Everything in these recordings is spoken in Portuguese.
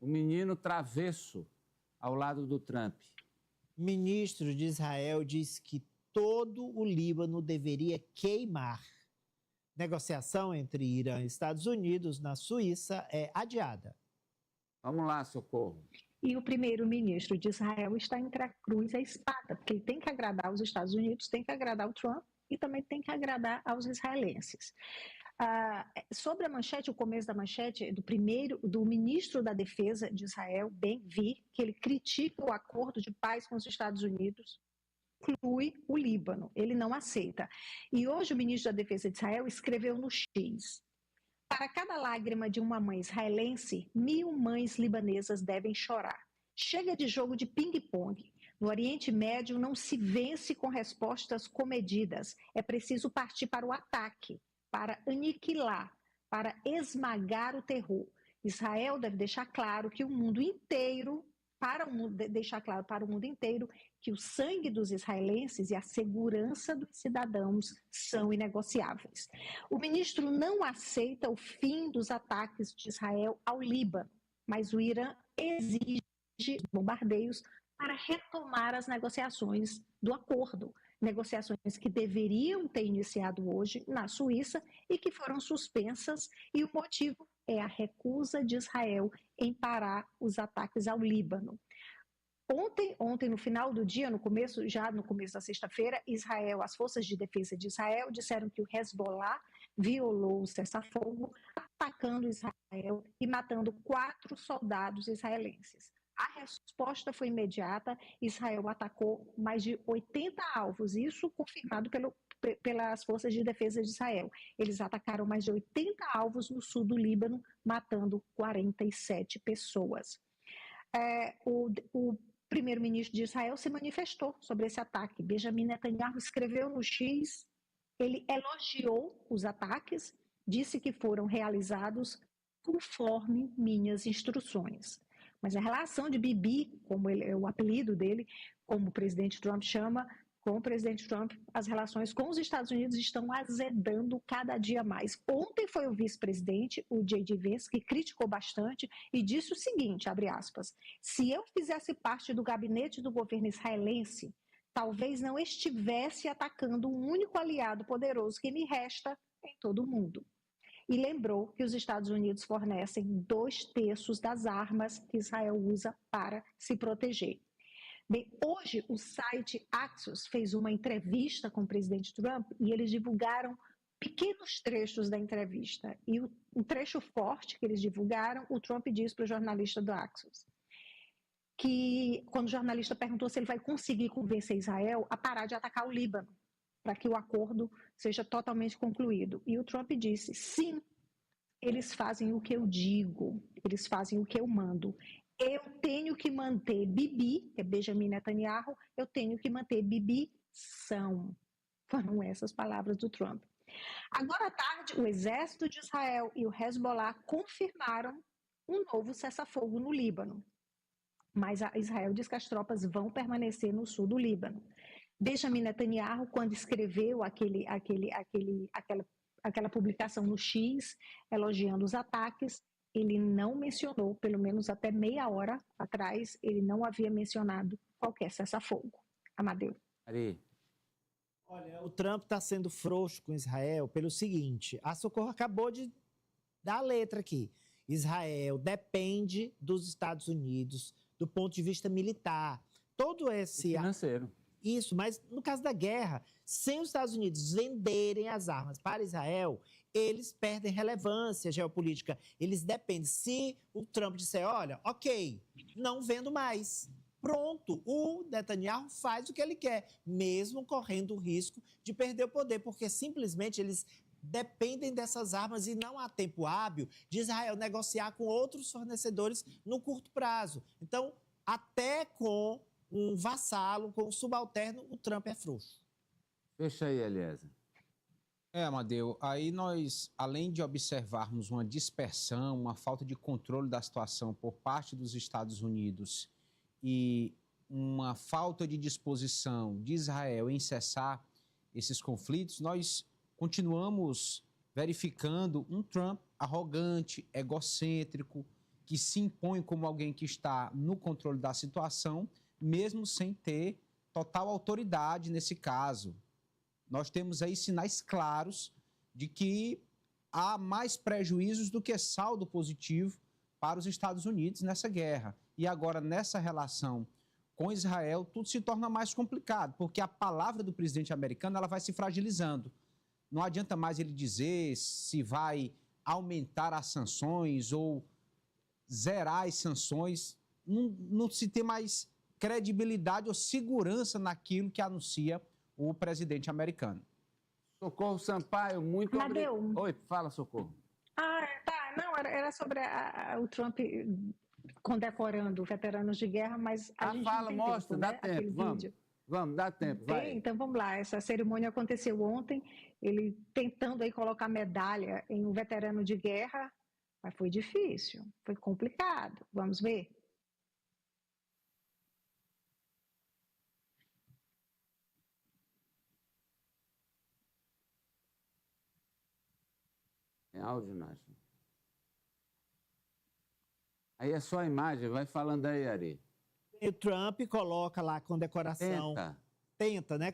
o menino travesso ao lado do Trump. Ministro de Israel diz que todo o Líbano deveria queimar. Negociação entre Irã e Estados Unidos na Suíça é adiada. Vamos lá, Socorro. E o primeiro-ministro de Israel está entre a cruz e a espada, porque ele tem que agradar os Estados Unidos, tem que agradar o Trump e também tem que agradar aos israelenses. Sobre a manchete, o começo da manchete do ministro da Defesa de Israel, Ben-Gvir, que ele critica o acordo de paz com os Estados Unidos, inclui o Líbano, ele não aceita. E hoje o ministro da Defesa de Israel escreveu no X: para cada lágrima de uma mãe israelense, 1000 mães libanesas devem chorar. Chega de jogo de ping-pong. No Oriente Médio não se vence com respostas comedidas. É preciso partir para o ataque, para aniquilar, para esmagar o terror. Israel deve deixar claro que o mundo inteiro, deixar claro para o mundo inteiro que o sangue dos israelenses e a segurança dos cidadãos são inegociáveis. O ministro não aceita o fim dos ataques de Israel ao Líbano, mas o Irã exige bombardeios para retomar as negociações do acordo. Negociações que deveriam ter iniciado hoje na Suíça e que foram suspensas, e o motivo é a recusa de Israel em parar os ataques ao Líbano. Ontem, no final do dia, no começo da sexta-feira, as forças de defesa de Israel disseram que o Hezbollah violou o cessar-fogo, atacando Israel e matando 4 soldados israelenses. A resposta foi imediata. Israel atacou mais de 80 alvos, isso confirmado pelas forças de defesa de Israel. Eles atacaram mais de 80 alvos no sul do Líbano, matando 47 pessoas. O primeiro-ministro de Israel se manifestou sobre esse ataque. Benjamin Netanyahu escreveu no X, ele elogiou os ataques, disse que foram realizados conforme minhas instruções. Mas a relação de Bibi, como é o apelido dele, como o presidente Trump chama, com o presidente Trump, as relações com os Estados Unidos estão azedando cada dia mais. Ontem foi o vice-presidente, o J.D. Vance, que criticou bastante e disse o seguinte, abre aspas, se eu fizesse parte do gabinete do governo israelense, talvez não estivesse atacando o único aliado poderoso que me resta em todo o mundo. E lembrou que os Estados Unidos fornecem 2/3 das armas que Israel usa para se proteger. Bem, hoje o site Axios fez uma entrevista com o presidente Trump e eles divulgaram pequenos trechos da entrevista. E um trecho forte que eles divulgaram, o Trump disse para o jornalista do Axios que, quando o jornalista perguntou se ele vai conseguir convencer Israel a parar de atacar o Líbano, para que o acordo seja totalmente concluído. E o Trump disse, sim, eles fazem o que eu digo, eles fazem o que eu mando. Eu tenho que manter Bibi, que é Benjamin Netanyahu, eu tenho que manter Bibi são. Foram essas palavras do Trump. Agora à tarde, o exército de Israel e o Hezbollah confirmaram um novo cessar-fogo no Líbano. Mas Israel diz que as tropas vão permanecer no sul do Líbano. Benjamin Netanyahu, quando escreveu aquela publicação no X, elogiando os ataques, ele não mencionou, pelo menos até meia hora atrás, ele não havia mencionado qualquer cessar-fogo. Amadeu. Ari. Olha, o Trump está sendo frouxo com Israel pelo seguinte, a Socorro acabou de dar a letra aqui. Israel depende dos Estados Unidos do ponto de vista militar. Todo esse... financeiro. Isso, mas no caso da guerra, sem os Estados Unidos venderem as armas para Israel, eles perdem relevância geopolítica. Eles dependem. Se o Trump disser, olha, ok, não vendo mais. Pronto, o Netanyahu faz o que ele quer, mesmo correndo o risco de perder o poder, porque simplesmente eles dependem dessas armas e não há tempo hábil de Israel negociar com outros fornecedores no curto prazo. Então, até com um vassalo, com um subalterno, o Trump é frouxo. Fecha aí, Eliezer. Amadeu, aí nós, além de observarmos uma dispersão, uma falta de controle da situação por parte dos Estados Unidos e uma falta de disposição de Israel em cessar esses conflitos, nós continuamos verificando um Trump arrogante, egocêntrico, que se impõe como alguém que está no controle da situação, mesmo sem ter total autoridade nesse caso. Nós temos aí sinais claros de que há mais prejuízos do que saldo positivo para os Estados Unidos nessa guerra. E agora, nessa relação com Israel, tudo se torna mais complicado, porque a palavra do presidente americano ela vai se fragilizando. Não adianta mais ele dizer se vai aumentar as sanções ou zerar as sanções. Não se tem mais credibilidade ou segurança naquilo que anuncia o presidente americano. Socorro Sampaio, muito obrigado. Oi, fala, Socorro. Tá. Não, era sobre o Trump condecorando veteranos de guerra, mas a gente fala, não tem mostra, tempo, dá né? tempo, vamos, dá tempo, vai. Então vamos lá, essa cerimônia aconteceu ontem, ele tentando aí colocar medalha em um veterano de guerra, mas foi difícil, foi complicado, vamos ver. Tem áudio, Nácio? Aí é só a imagem, vai falando aí, Ari. E o Trump coloca lá a condecoração. Tenta, né?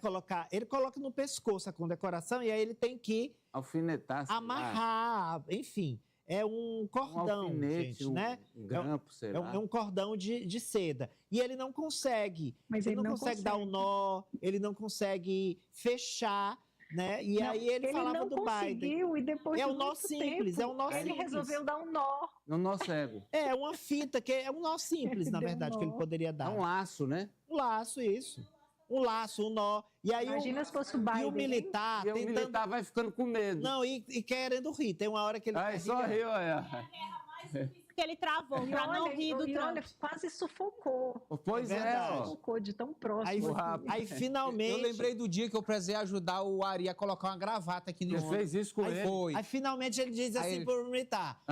Ele coloca no pescoço a condecoração e aí ele tem que alfinetar, amarrar, enfim. É um cordão, alfinete, gente, né? Um grampo, sei lá. É um cordão de seda. E ele não consegue. Mas ele não consegue dar um nó, ele não consegue fechar, né? E não, aí ele falava do Biden. E depois é um nó simples, é um nó simples. Ele resolveu dar um nó. Um nó cego. É uma fita, que é um nó simples, na verdade, que ele poderia dar. É um laço, né? Um laço, isso. Um laço, um nó. E aí imagina se fosse o Biden. E o militar o militar vai ficando com medo. Não, e querendo rir. Tem uma hora que ele... só riu, olha. Que ele travou para não rir do Trump. Olha, quase sufocou. Pois Sufocou de tão próximo. Aí finalmente... Eu lembrei do dia que eu precisei ajudar o Ari a colocar uma gravata aqui no Você fez isso com ele? Foi. Aí finalmente ele diz assim pro militar.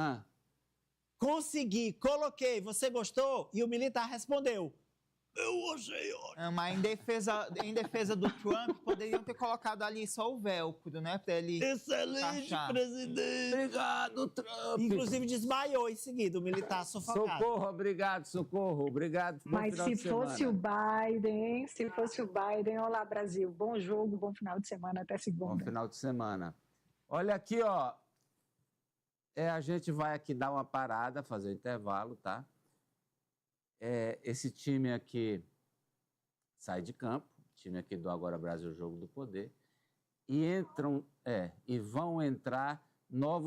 Consegui, coloquei, você gostou? E o militar respondeu. Eu achei ótimo. Mas em defesa do Trump, poderiam ter colocado ali só o velcro, né? Pra ele Excelente, encaixar. presidente. Obrigado, Trump. Inclusive desmaiou em seguida, o militar sufocado. Socorro, obrigado, Socorro. Obrigado. Mas se fosse o Biden, olá, Brasil. Bom jogo, bom final de semana, até segunda. Bom final de semana. Olha aqui, ó. A gente vai aqui dar uma parada, fazer um intervalo, tá? Esse time aqui sai de campo, time aqui do Agora Brasil Jogo do Poder, e vão entrar novos